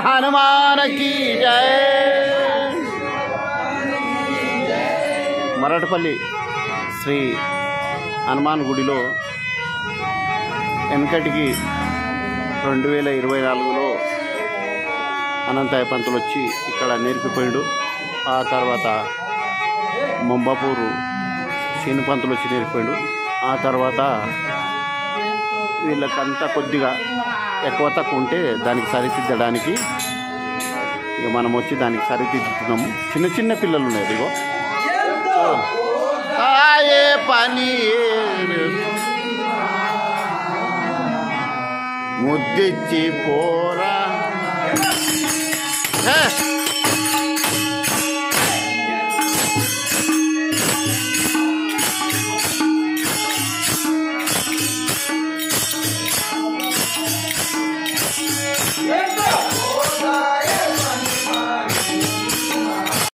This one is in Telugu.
हनुमान की जय। మరటపల్లి శ్రీ హనుమాన్ గుడిలో వెనకటికి 2024లో అనంతయ్య పంతులు వచ్చి ఇక్కడ నేర్పిపోయాడు. ఆ తర్వాత ముంబాపూరు శీను పంతులు వచ్చి నేర్పిపోయాడు. ఆ తర్వాత వీళ్ళకంతా కొద్దిగా ఎక్కువ తక్కువ ఉంటే దానికి సరిదిద్దడానికి ఇక మనం వచ్చి దానికి సరిదిద్దుతున్నాము. చిన్న చిన్న పిల్లలు ఉన్నారు. ఇగో ఏ పని ముద్దిచ్చి పోరా